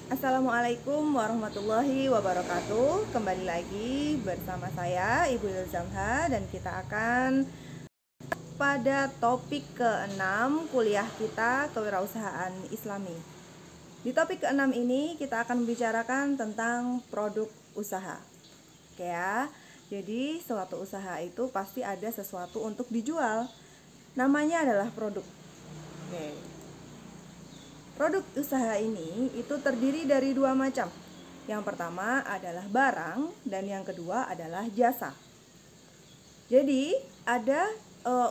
Assalamualaikum warahmatullahi wabarakatuh. Kembali lagi bersama saya Ibu Ilzamha dan kita akan pada topik ke-6 kuliah kita kewirausahaan Islami. Di topik ke-6 ini kita akan membicarakan tentang produk usaha. Oke ya. Jadi suatu usaha itu pasti ada sesuatu untuk dijual. Namanya adalah produk. Oke. Produk usaha ini itu terdiri dari dua macam. Yang pertama adalah barang dan yang kedua adalah jasa. Jadi ada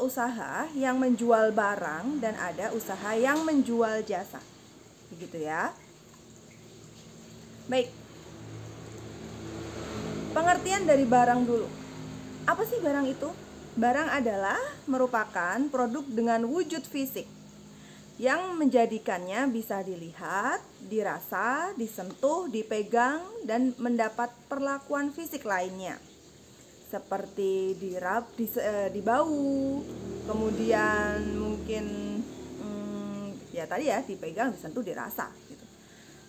usaha yang menjual barang dan ada usaha yang menjual jasa. Begitu ya. Baik. Pengertian dari barang dulu. Apa sih barang itu? Barang adalah merupakan produk dengan wujud fisik yang menjadikannya bisa dilihat, dirasa, disentuh, dipegang, dan mendapat perlakuan fisik lainnya seperti dibau, kemudian mungkin ya tadi ya dipegang, disentuh, dirasa gitu.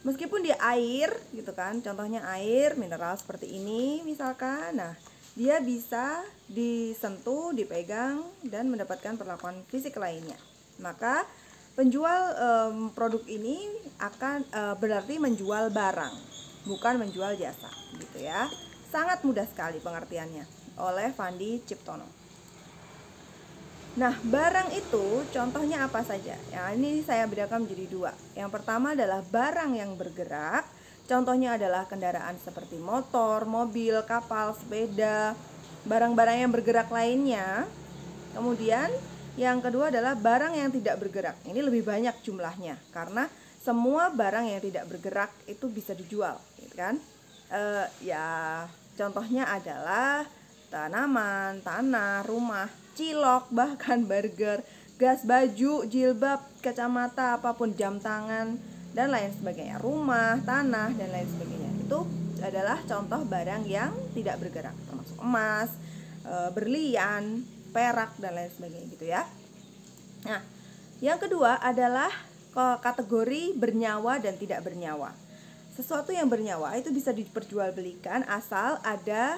Meskipun di air gitu kan, contohnya air mineral seperti ini misalkan, nah dia bisa disentuh, dipegang, dan mendapatkan perlakuan fisik lainnya. Maka penjual produk ini akan berarti menjual barang, bukan menjual jasa, gitu ya. Sangat mudah sekali pengertiannya oleh Fandi Ciptono. Nah, barang itu contohnya apa saja? Ya, ini saya bedakan menjadi dua. Yang pertama adalah barang yang bergerak. Contohnya adalah kendaraan seperti motor, mobil, kapal, sepeda, barang-barang yang bergerak lainnya. Kemudian yang kedua adalah barang yang tidak bergerak. Ini lebih banyak jumlahnya karena semua barang yang tidak bergerak itu bisa dijual, gitu kan? Ya contohnya adalah tanaman, tanah, rumah, cilok, bahkan burger, gas, baju, jilbab, kacamata, apapun, jam tangan dan lain sebagainya. Rumah, tanah dan lain sebagainya. Itu adalah contoh barang yang tidak bergerak, termasuk emas, berlian, perak dan lain sebagainya gitu ya. Nah, yang kedua adalah kategori bernyawa dan tidak bernyawa. Sesuatu yang bernyawa itu bisa diperjualbelikan asal ada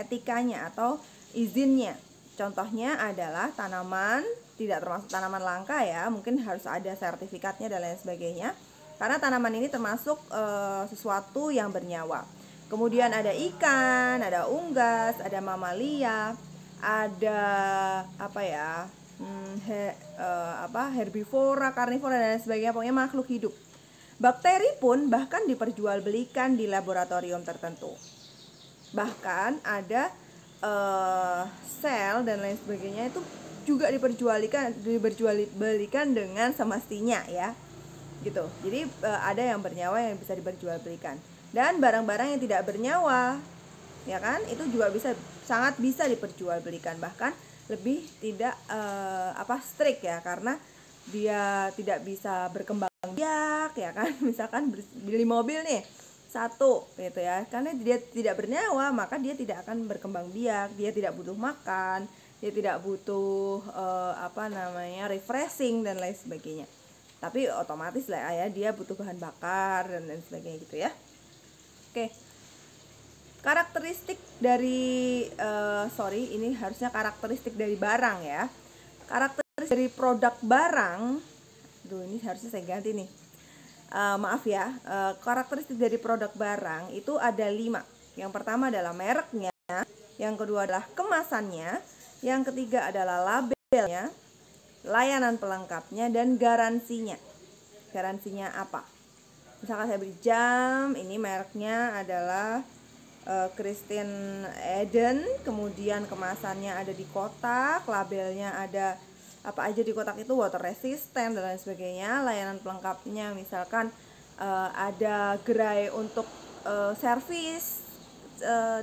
etikanya atau izinnya. Contohnya adalah tanaman, tidak termasuk tanaman langka ya, mungkin harus ada sertifikatnya dan lain sebagainya. Karena tanaman ini termasuk sesuatu yang bernyawa. Kemudian ada ikan, ada unggas, ada mamalia, ada herbivora, karnivora dan lain sebagainya, pokoknya makhluk hidup. Bakteri pun bahkan diperjualbelikan di laboratorium tertentu. Bahkan ada sel dan lain sebagainya itu juga diperjualbelikan dengan semestinya ya. Gitu. Jadi ada yang bernyawa yang bisa diperjualbelikan. Dan barang-barang yang tidak bernyawa ya kan, itu juga sangat bisa diperjualbelikan, bahkan lebih tidak strict ya, karena dia tidak bisa berkembang biak ya kan. Misalkan beli mobil nih satu gitu ya, karena dia tidak bernyawa maka dia tidak akan berkembang biak, dia tidak butuh makan, dia tidak butuh refreshing dan lain sebagainya. Tapi otomatis lah ya, dia butuh bahan bakar dan lain sebagainya gitu ya. Oke. Karakteristik dari ini harusnya karakteristik dari barang ya. Karakteristik dari produk barang, ini harusnya saya ganti nih. Maaf ya. Karakteristik dari produk barang itu ada 5. Yang pertama adalah mereknya, yang kedua adalah kemasannya, yang ketiga adalah labelnya, layanan pelengkapnya, dan garansinya. Garansinya apa? Misalkan saya beli jam, ini mereknya adalah Christian Eden, kemudian kemasannya ada di kotak, labelnya ada apa aja di kotak itu, water resistant dan lain sebagainya. Layanan pelengkapnya misalkan ada gerai untuk servis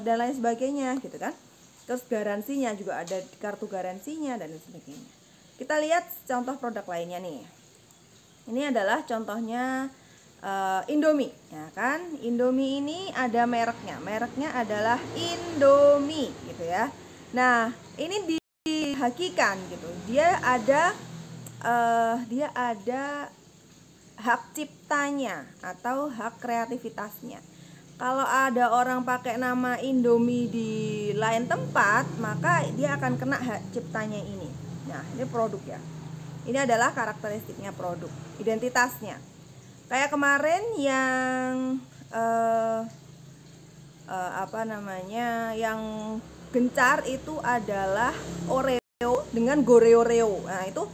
dan lain sebagainya gitu kan. Terus garansinya juga ada kartu garansinya dan lain sebagainya. Kita lihat contoh produk lainnya nih. Ini adalah contohnya Indomie, ya kan? Indomie ini ada mereknya adalah Indomie, gitu ya. Nah, ini dihakikan gitu. Dia ada hak ciptanya atau hak kreativitasnya. Kalau ada orang pakai nama Indomie di lain tempat, maka dia akan kena hak ciptanya ini. Nah, ini produk ya. Ini adalah karakteristiknya produk, identitasnya. Kayak kemarin yang yang gencar itu adalah Oreo dengan Goreo-reo. Nah, itu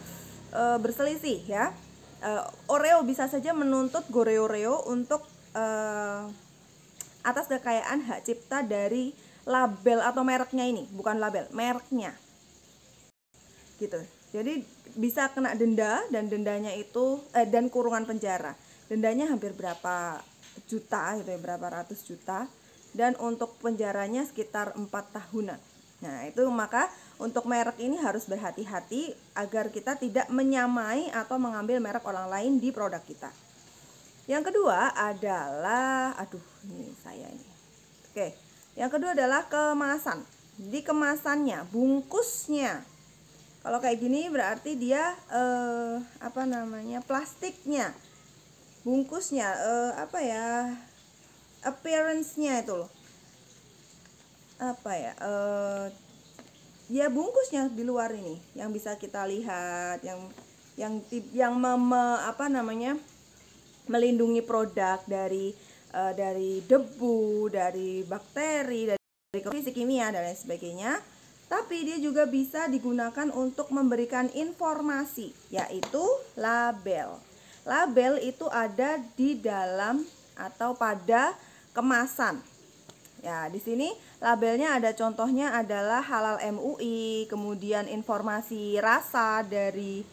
berselisih ya. Oreo bisa saja menuntut Goreo-reo untuk atas kekayaan hak cipta dari label atau mereknya ini, bukan label, mereknya. Gitu. Jadi bisa kena denda, dan dendanya itu dan kurungan penjara. Dendanya hampir berapa juta gitu ya, berapa ratus juta, dan untuk penjaranya sekitar 4 tahunan. Nah, itu maka untuk merek ini harus berhati-hati agar kita tidak menyamai atau mengambil merek orang lain di produk kita. Yang kedua adalah Yang kedua adalah kemasan. Jadi kemasannya, bungkusnya. Kalau kayak gini berarti dia plastiknya. Bungkusnya appearance-nya itu loh. Ya bungkusnya di luar ini yang bisa kita lihat, melindungi produk dari debu, dari bakteri, dari fisik kimia dan lain sebagainya. Tapi dia juga bisa digunakan untuk memberikan informasi, yaitu label. Label itu ada di dalam atau pada kemasan. Ya, di sini labelnya ada, contohnya adalah halal MUI, kemudian informasi rasa dari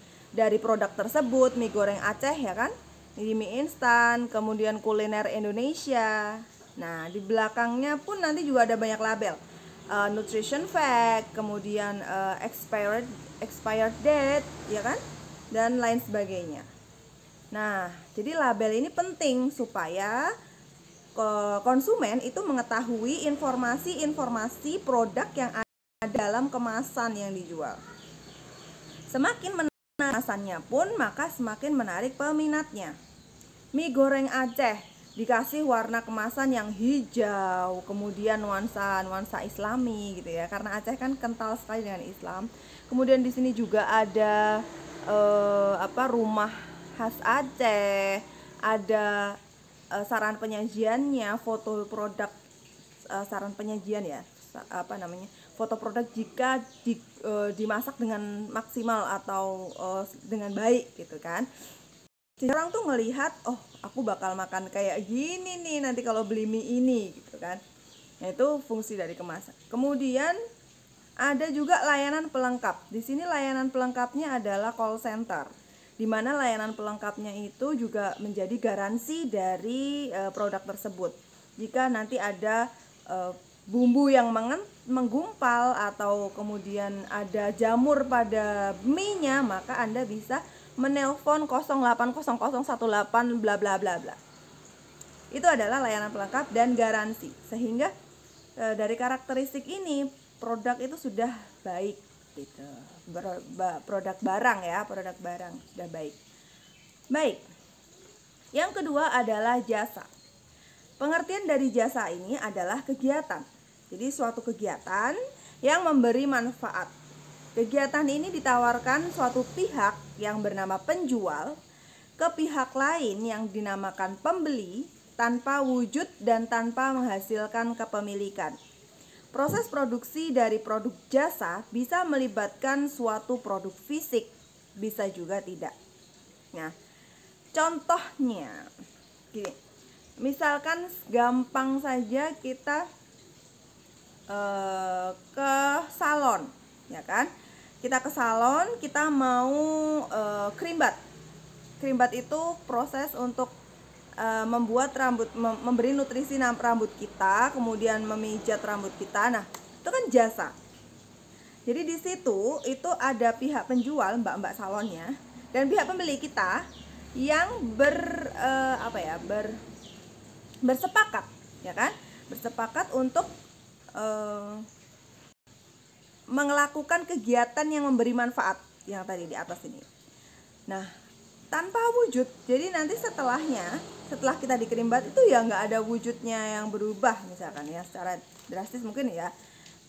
produk tersebut, mie goreng Aceh ya kan? Mie instan, kemudian kuliner Indonesia. Nah, di belakangnya pun nanti juga ada banyak label. Nutrition fact, kemudian expired date, ya kan? Dan lain sebagainya. Nah, jadi label ini penting supaya konsumen itu mengetahui informasi produk yang ada dalam kemasan yang dijual. Semakin menarik kemasannya pun, maka semakin menarik peminatnya. Mie goreng Aceh dikasih warna kemasan yang hijau, kemudian nuansa Islami gitu ya, karena Aceh kan kental sekali dengan Islam. Kemudian di sini juga ada rumah khas Aceh, ada saran penyajiannya, foto produk, saran penyajian ya, foto produk jika dimasak dengan maksimal atau dengan baik gitu kan. Jadi orang tuh ngelihat, oh aku bakal makan kayak gini nih nanti kalau beli mie ini gitu kan. Nah, itu fungsi dari kemasan. Kemudian ada juga layanan pelengkap. Di sini layanan pelengkapnya adalah call center, di mana layanan pelengkapnya itu juga menjadi garansi dari produk tersebut. Jika nanti ada bumbu yang menggumpal atau kemudian ada jamur pada mie-nya, maka Anda bisa menelpon 080018 bla bla bla bla. Itu adalah layanan pelengkap dan garansi. Sehingga dari karakteristik ini produk itu sudah baik gitu. Produk barang sudah baik. Baik. Yang kedua adalah jasa. Pengertian dari jasa ini adalah kegiatan. Jadi suatu kegiatan yang memberi manfaat. Kegiatan ini ditawarkan suatu pihak yang bernama penjual ke pihak lain yang dinamakan pembeli tanpa wujud dan tanpa menghasilkan kepemilikan. Proses produksi dari produk jasa bisa melibatkan suatu produk fisik, bisa juga tidak. Nah, contohnya gini. Misalkan gampang saja kita ke salon, ya kan? Kita ke salon, kita mau krimbat. Krimbat itu proses untuk membuat rambut, memberi nutrisi rambut kita, kemudian memijat rambut kita. Nah, itu kan jasa. Jadi di situ itu ada pihak penjual, mbak-mbak salonnya, dan pihak pembeli kita yang bersepakat, ya kan? Bersepakat untuk melakukan kegiatan yang memberi manfaat yang tadi di atas ini. Nah, tanpa wujud. Jadi nanti setelah kita dikerimbat itu ya nggak ada wujudnya yang berubah, misalkan ya, secara drastis mungkin ya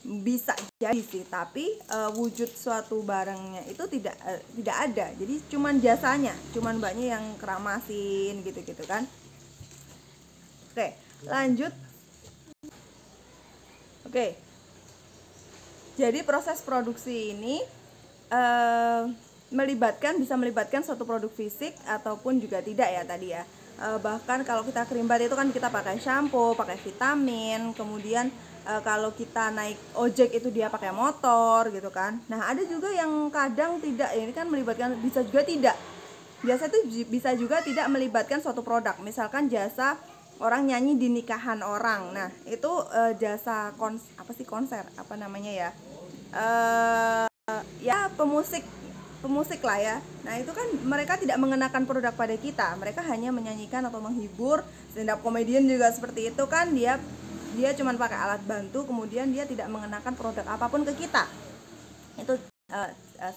bisa jadi sih, tapi wujud suatu barangnya itu tidak ada. Jadi cuman jasanya, cuman mbaknya yang keramasin gitu kan. Oke, lanjut. Oke, jadi proses produksi ini bisa melibatkan suatu produk fisik ataupun juga tidak ya tadi ya. Bahkan kalau kita kerimbat itu kan kita pakai shampoo, pakai vitamin, kemudian kalau kita naik ojek itu dia pakai motor gitu kan. Nah ada juga yang kadang tidak, ini kan melibatkan, bisa juga tidak. Biasa itu bisa juga tidak melibatkan suatu produk. Misalkan jasa orang nyanyi di nikahan orang. Nah itu jasa konser apa namanya ya, ya pemusik lah ya. Nah itu kan mereka tidak mengenakan produk pada kita, mereka hanya menyanyikan atau menghibur. Stand up comedian juga seperti itu kan, dia cuma pakai alat bantu, kemudian dia tidak mengenakan produk apapun ke kita. Itu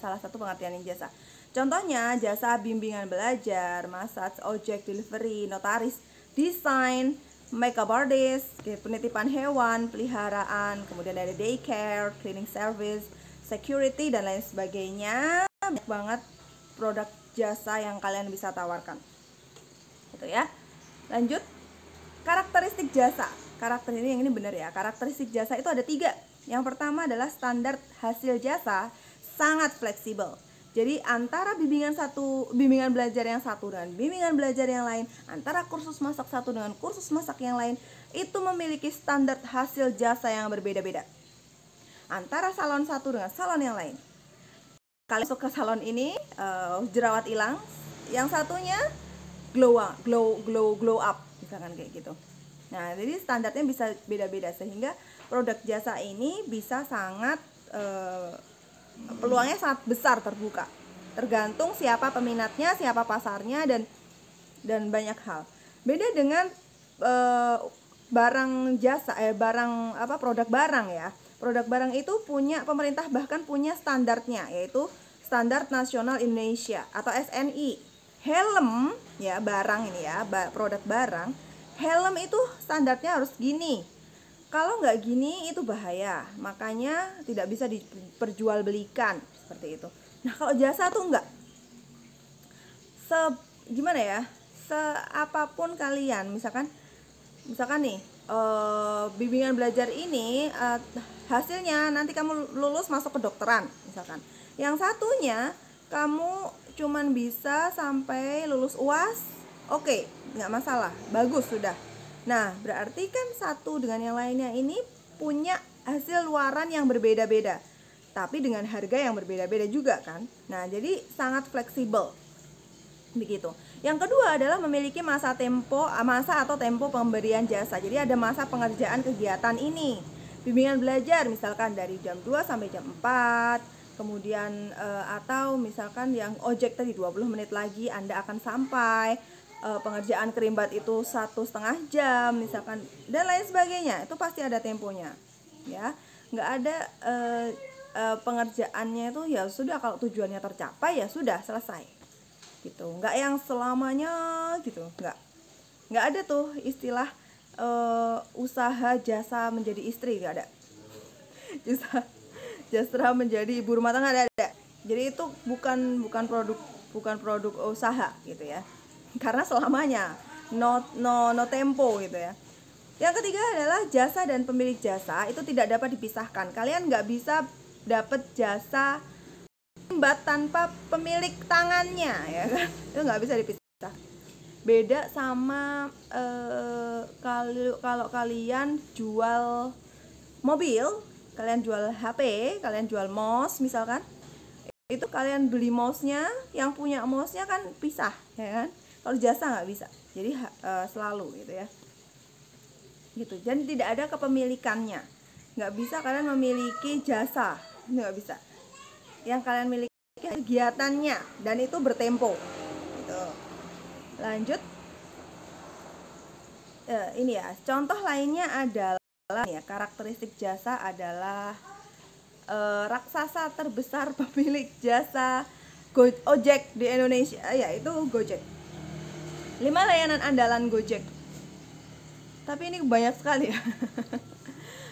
salah satu pengertian jasa. Contohnya jasa bimbingan belajar, massage, ojek, delivery, notaris, desain, makeup artist, penitipan hewan, peliharaan, kemudian ada daycare, cleaning service, security, dan lain sebagainya. Banyak banget produk jasa yang kalian bisa tawarkan gitu ya. Lanjut, karakteristik jasa. Yang ini benar ya. Karakteristik jasa itu ada 3. Yang pertama adalah standar hasil jasa sangat fleksibel. Jadi antara bimbingan belajar yang satu dan bimbingan belajar yang lain, antara kursus masak satu dengan kursus masak yang lain, itu memiliki standar hasil jasa yang berbeda-beda. Antara salon satu dengan salon yang lain. Kalian masuk ke salon ini jerawat hilang, yang satunya glow up, misalkan kayak gitu. Nah, jadi standarnya bisa beda-beda, sehingga produk jasa ini bisa sangat peluangnya sangat besar terbuka. Tergantung siapa peminatnya, siapa pasarnya, dan banyak hal. Beda dengan produk barang ya. Produk barang itu punya pemerintah, bahkan punya standarnya, yaitu Standar Nasional Indonesia atau SNI. Helm ya, barang ini ya, produk barang, helm itu standarnya harus gini. Kalau nggak gini itu bahaya, makanya tidak bisa diperjualbelikan seperti itu. Nah kalau jasa tuh enggak. Gimana ya? Seapapun kalian, misalkan nih bimbingan belajar ini hasilnya nanti kamu lulus masuk kedokteran misalkan. Yang satunya kamu cuman bisa sampai lulus UAS, oke, nggak masalah, bagus sudah. Nah berarti kan satu dengan yang lainnya ini punya hasil luaran yang berbeda-beda, tapi dengan harga yang berbeda-beda juga kan. Nah jadi sangat fleksibel begitu. Yang kedua adalah memiliki masa atau tempo pemberian jasa. Jadi ada masa pengerjaan kegiatan ini. Bimbingan belajar misalkan dari jam 2 sampai jam 4. Kemudian atau misalkan yang ojek tadi 20 menit lagi Anda akan sampai. Pengerjaan kerimbat itu 1,5 jam misalkan, dan lain sebagainya. Itu pasti ada temponya. Ya, nggak ada pengerjaannya itu ya sudah, kalau tujuannya tercapai ya sudah selesai. Gitu, nggak yang selamanya gitu, nggak ada tuh istilah usaha jasa menjadi istri, nggak ada. Jasa menjadi ibu rumah tangga ada. Jadi itu bukan produk usaha gitu ya, karena selamanya no tempo gitu ya. Yang ketiga adalah jasa dan pemilik jasa itu tidak dapat dipisahkan. Kalian nggak bisa dapat jasa tanpa pemilik tangannya ya kan, itu nggak bisa dipisah. Beda sama kalau kalian jual mobil, kalian jual HP, kalian jual mouse misalkan, itu kalian beli mouse-nya, yang punya mouse-nya kan pisah ya kan. Kalau jasa nggak bisa, jadi selalu gitu ya gitu. Jadi tidak ada kepemilikannya, nggak bisa kalian memiliki jasa, nggak bisa. Yang kalian miliki kegiatannya, dan itu bertempo gitu. Lanjut, ini ya, contoh lainnya adalah ya, karakteristik jasa adalah raksasa terbesar pemilik jasa Ojek di Indonesia, ya itu Gojek. 5 layanan andalan Gojek. Tapi ini banyak sekali ya.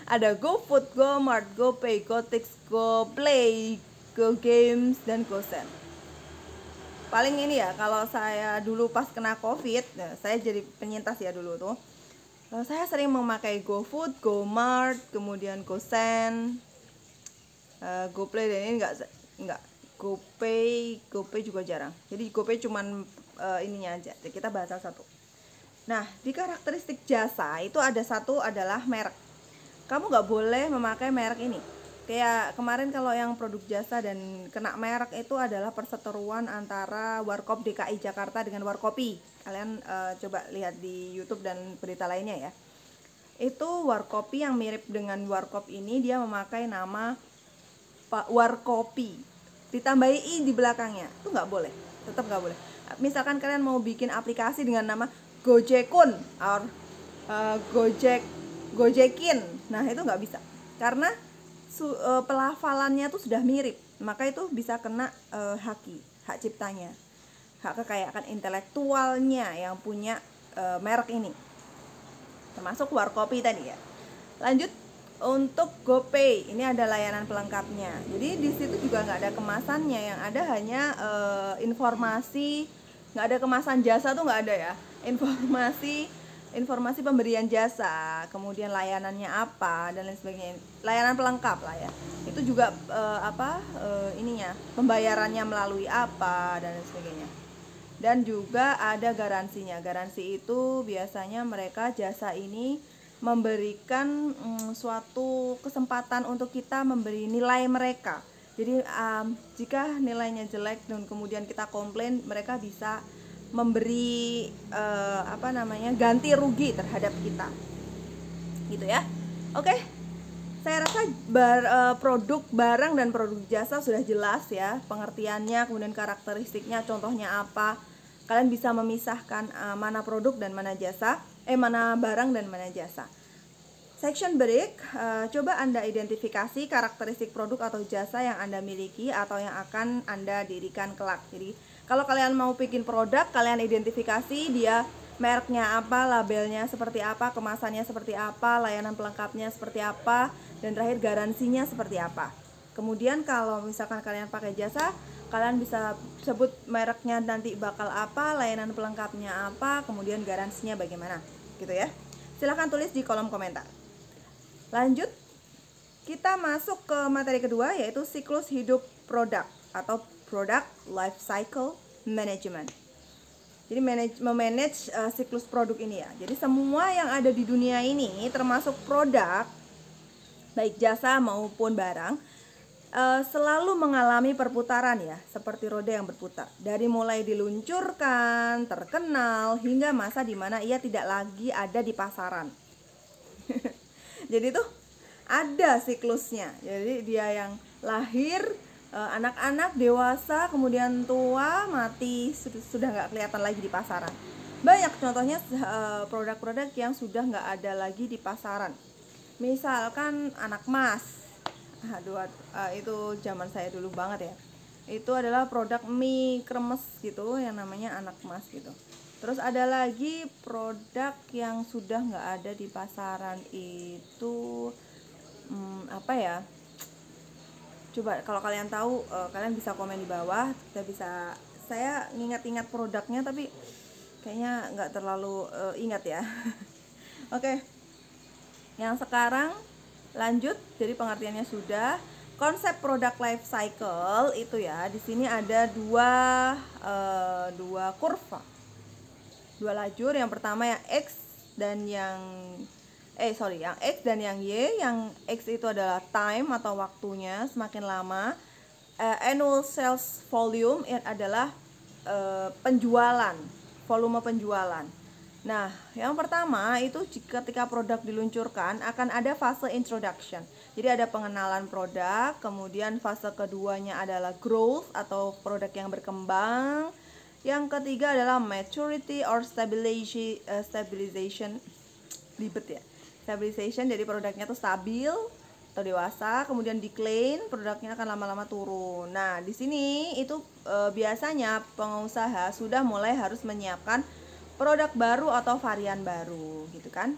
Ada GoFood, GoMart, GoPay, GoTix, GoPlay, GoGames, dan GoSend. Paling ini ya, kalau saya dulu pas kena COVID, nah, saya jadi penyintas ya dulu tuh. Saya sering memakai GoFood, GoMart, kemudian GoSend, GoPlay, dan ini enggak GoPay juga jarang. Jadi GoPay cuman ininya aja. Jadi kita bahas satu. Nah, di karakteristik jasa itu ada satu adalah merek. Kamu nggak boleh memakai merek ini. Kayak kemarin kalau yang produk jasa dan kena merek itu adalah perseteruan antara Warkop DKI Jakarta dengan Warkopi. Kalian coba lihat di YouTube dan berita lainnya ya. Itu Warkopi yang mirip dengan Warkop ini, dia memakai nama Pak Warkopi, ditambahi i di belakangnya. Itu nggak boleh, tetap nggak boleh. Misalkan kalian mau bikin aplikasi dengan nama Gojekun or Gojekin, nah itu nggak bisa karena pelafalannya tuh sudah mirip, maka itu bisa kena hak ciptanya, hak kekayaan intelektualnya yang punya merek ini, termasuk Warkopi tadi ya. Lanjut untuk GoPay, ini ada layanan pelengkapnya. Jadi di situ juga nggak ada kemasannya, yang ada hanya informasi, nggak ada kemasan jasa tuh nggak ada ya, informasi pemberian jasa, kemudian layanannya apa dan lain sebagainya, layanan pelengkap lah ya. Itu juga ininya pembayarannya melalui apa dan lain sebagainya. Dan juga ada garansinya. Garansi itu biasanya mereka jasa ini memberikan suatu kesempatan untuk kita memberi nilai mereka. Jadi jika nilainya jelek dan kemudian kita komplain, mereka bisa memberi ganti rugi terhadap kita, gitu ya. Oke, saya rasa produk barang dan produk jasa sudah jelas ya pengertiannya, kemudian karakteristiknya, contohnya apa. Kalian bisa memisahkan mana produk dan mana jasa, mana barang dan mana jasa. Section break, coba Anda identifikasi karakteristik produk atau jasa yang Anda miliki atau yang akan Anda dirikan kelak. Jadi kalau kalian mau bikin produk, kalian identifikasi dia mereknya apa, labelnya seperti apa, kemasannya seperti apa, layanan pelengkapnya seperti apa, dan terakhir garansinya seperti apa. Kemudian kalau misalkan kalian pakai jasa, kalian bisa sebut mereknya nanti bakal apa, layanan pelengkapnya apa, kemudian garansinya bagaimana, gitu ya. Silahkan tulis di kolom komentar. Lanjut, kita masuk ke materi kedua, yaitu siklus hidup produk atau product life cycle management. Jadi memanage siklus produk ini ya. Jadi semua yang ada di dunia ini termasuk produk, baik jasa maupun barang, selalu mengalami perputaran ya, seperti roda yang berputar. Dari mulai diluncurkan, terkenal, hingga masa dimana ia tidak lagi ada di pasaran. Jadi tuh ada siklusnya. Jadi dia yang lahir, anak-anak, dewasa, kemudian tua, mati, sudah nggak kelihatan lagi di pasaran. Banyak contohnya produk-produk yang sudah nggak ada lagi di pasaran. Misalkan anak mas, itu zaman saya dulu banget ya. Itu adalah produk mie kremes gitu, yang namanya anak mas gitu. Terus ada lagi produk yang sudah nggak ada di pasaran itu apa ya? Coba kalau kalian tahu, kalian bisa komen di bawah. Saya ingat-ingat produknya tapi kayaknya nggak terlalu ingat ya. Oke. Yang sekarang lanjut, jadi pengertiannya sudah. Konsep product life cycle itu ya, di sini ada dua kurva, dua lajur. Yang pertama yang X dan yang X dan yang Y. Yang X itu adalah time atau waktunya, semakin lama. Annual sales volume adalah penjualan, volume penjualan. Nah, yang pertama itu ketika produk diluncurkan akan ada fase introduction. Jadi ada pengenalan produk, kemudian fase keduanya adalah growth atau produk yang berkembang. Yang ketiga adalah maturity or stabilization. Ribet ya. Stabilization, jadi produknya tuh stabil. atau dewasa, kemudian decline, produknya akan lama-lama turun. Nah, di sini itu biasanya pengusaha sudah mulai harus menyiapkan produk baru atau varian baru gitu kan.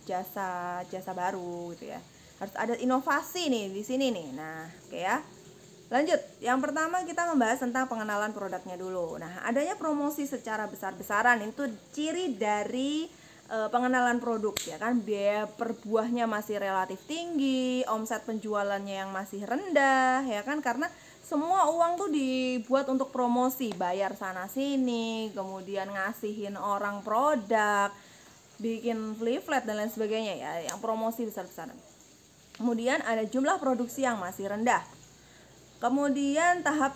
Jasa baru gitu ya. Harus ada inovasi nih di sini nih. Nah, oke ya. Lanjut, yang pertama kita membahas tentang pengenalan produknya dulu. Nah, adanya promosi secara besar-besaran itu ciri dari pengenalan produk ya kan. Biaya per buahnya masih relatif tinggi, omset penjualannya yang masih rendah ya kan, karena semua uang tuh dibuat untuk promosi, bayar sana sini, kemudian ngasihin orang produk, bikin leaflet dan lain sebagainya ya, yang promosi besar-besaran. Kemudian ada jumlah produksi yang masih rendah. Kemudian tahap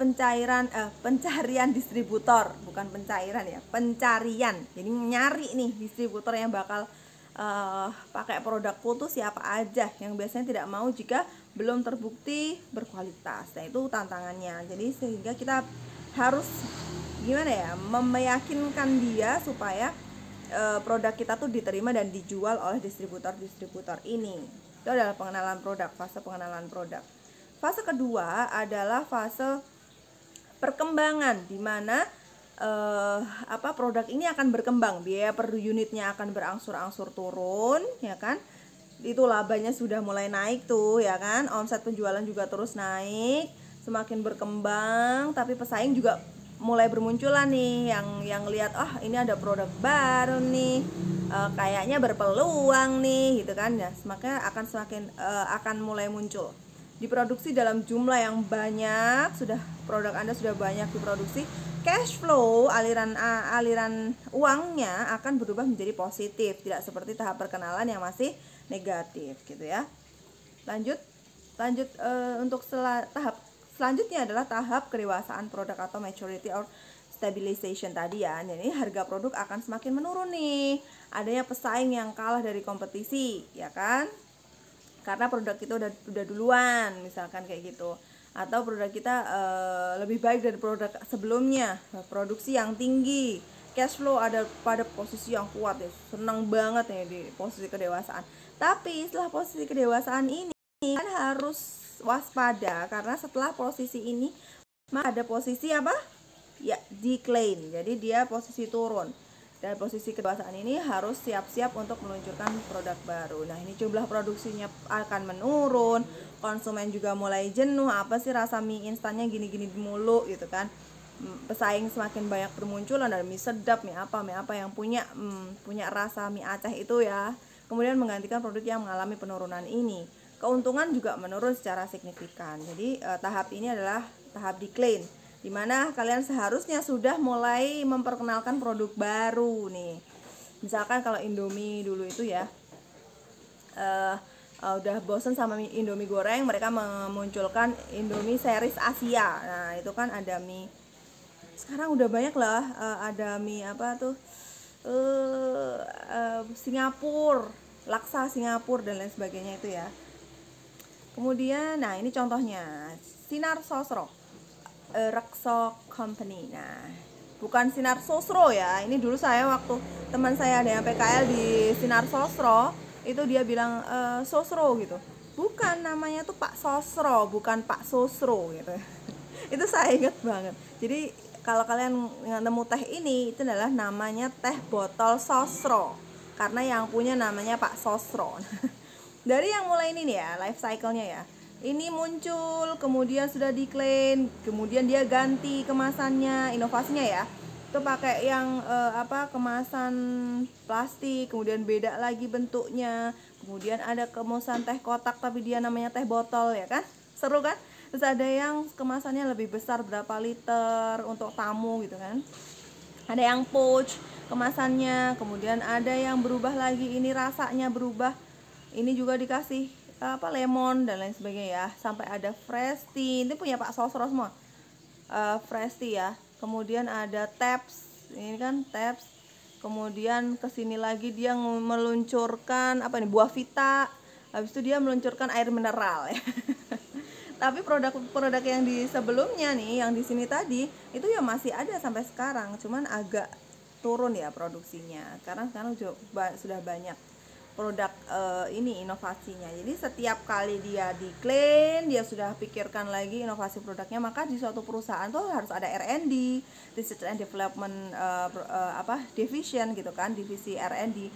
pencarian distributor, bukan pencairan ya, pencarian. Jadi nyari nih distributor yang bakal pakai produkku tuh siapa aja, yang biasanya tidak mau jika belum terbukti berkualitas. Nah, itu tantangannya. Jadi sehingga kita harus gimana ya, meyakinkan dia supaya produk kita tuh diterima dan dijual oleh distributor ini. Itu adalah pengenalan produk, fase pengenalan produk. Fase kedua adalah fase perkembangan, di mana produk ini akan berkembang, biaya per unitnya akan berangsur-angsur turun, ya kan? Itu labanya sudah mulai naik tuh, ya kan? Omset penjualan juga terus naik, semakin berkembang, tapi pesaing juga mulai bermunculan nih, yang lihat, ini ada produk baru nih, kayaknya berpeluang nih, gitu kan? Ya, akan mulai muncul. Diproduksi dalam jumlah yang banyak, produk Anda sudah banyak diproduksi, cash flow, aliran uangnya akan berubah menjadi positif, tidak seperti tahap perkenalan yang masih negatif gitu ya. Lanjut untuk tahap selanjutnya adalah tahap kedewasaan produk atau maturity or stabilization tadi ya. Jadi harga produk akan semakin menurun nih, adanya pesaing yang kalah dari kompetisi ya kan, karena produk kita udah duluan misalkan kayak gitu, atau produk kita lebih baik dari produk sebelumnya, produksi yang tinggi, cash flow ada pada posisi yang kuat ya, senang banget ya di posisi kedewasaan. Tapi setelah posisi kedewasaan ini kan harus waspada, karena setelah posisi ini ada posisi apa ya, decline, jadi dia posisi turun. Dan posisi kedewasaan ini harus siap-siap untuk meluncurkan produk baru. Nah, ini jumlah produksinya akan menurun, konsumen juga mulai jenuh, apa sih rasa mie instannya gini-gini mulu gitu kan. Pesaing semakin banyak bermunculan, ada mie sedap, mie apa yang punya rasa mie Aceh itu ya. Kemudian menggantikan produk yang mengalami penurunan ini. Keuntungan juga menurun secara signifikan. Jadi tahap ini adalah tahap decline, dimana kalian seharusnya sudah mulai memperkenalkan produk baru nih. Misalkan kalau Indomie dulu itu ya, udah bosen sama Indomie goreng, mereka memunculkan Indomie series Asia. Nah, itu kan ada mie, sekarang udah banyak lah, ada mie Singapura, laksa Singapura dan lain sebagainya itu ya. Kemudian, nah ini contohnya Sinar Sosro, Rekso Company. Nah, bukan Sinar Sosro ya. Ini dulu saya waktu teman saya ada yang PKL di Sinar Sosro, itu dia bilang Sosro gitu. Bukan, namanya tuh Pak Sosro, bukan Pak Sosro gitu. Itu saya ingat banget. Jadi kalau kalian nemu teh ini, itu adalah namanya teh botol Sosro, karena yang punya namanya Pak Sosro. Dari yang mulai ini nih ya, life cycle-nya ya. Ini muncul, kemudian sudah decline, kemudian dia ganti kemasannya, inovasinya ya. Itu pakai yang kemasan plastik, kemudian beda lagi bentuknya. Kemudian ada kemasan teh kotak tapi dia namanya teh botol ya kan? Seru kan? Terus ada yang kemasannya lebih besar, berapa liter untuk tamu gitu kan. Ada yang pouch kemasannya, kemudian ada yang berubah lagi, ini rasanya berubah. Ini juga dikasih lemon dan lain sebagainya ya, sampai ada fresh tea, ini punya Pak Sosro semua, fresh tea ya. Kemudian ada taps, ini kan taps. Kemudian kesini lagi dia meluncurkan buah vita, habis itu dia meluncurkan air mineral ya. Tapi produk-produk yang di sebelumnya nih, yang di sini tadi itu ya masih ada sampai sekarang, cuman agak turun ya produksinya, karena sekarang sudah banyak produk ini inovasinya. Jadi setiap kali dia diklaim, dia sudah pikirkan lagi inovasi produknya. Maka di suatu perusahaan tuh harus ada R&D, Research and Development division gitu kan, divisi R&D.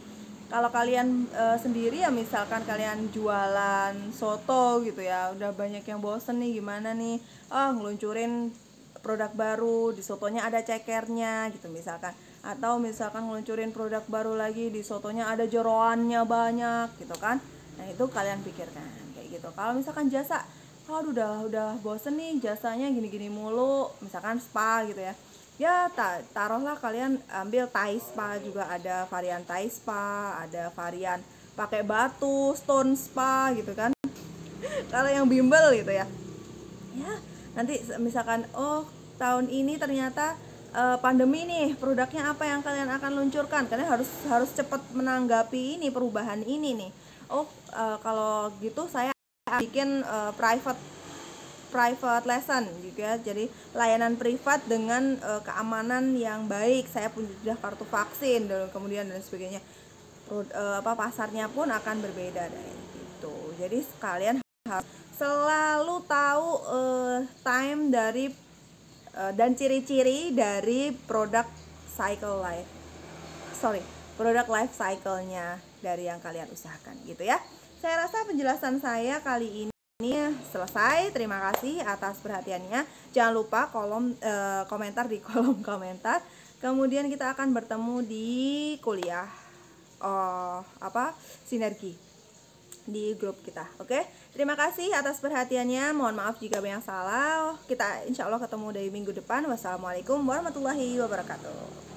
Kalau kalian sendiri ya, misalkan kalian jualan soto gitu ya, udah banyak yang bosen nih, gimana nih, ngeluncurin produk baru, di sotonya ada cekernya gitu misalkan, atau misalkan ngeluncurin produk baru lagi, di sotonya ada jeroannya banyak gitu kan. Nah itu kalian pikirkan kayak gitu. Kalau misalkan jasa, aduh udah bosen nih jasanya gini-gini mulu, misalkan spa gitu ya, ya taruhlah kalian ambil Thai spa, juga ada varian Thai spa, ada varian pakai batu, stone spa gitu kan. Kalau yang bimbel gitu ya, ya nanti misalkan tahun ini ternyata pandemi nih, produknya apa yang kalian akan luncurkan, kalian harus cepat menanggapi ini perubahan ini nih. Kalau gitu saya bikin private lesson juga, jadi layanan privat dengan keamanan yang baik, saya pun sudah kartu vaksin dan kemudian dan sebagainya. Pasarnya pun akan berbeda dari itu. Jadi kalian harus selalu tahu time dari dan ciri-ciri dari produk life cycle-nya dari yang kalian usahakan gitu ya. Saya rasa penjelasan saya kali ini selesai. Terima kasih atas perhatiannya. Jangan lupa komentar di kolom komentar. Kemudian kita akan bertemu di kuliah sinergi di grup kita. Oke, terima kasih atas perhatiannya. Mohon maaf jika banyak salah. Kita insya Allah ketemu dari minggu depan. Wassalamualaikum warahmatullahi wabarakatuh.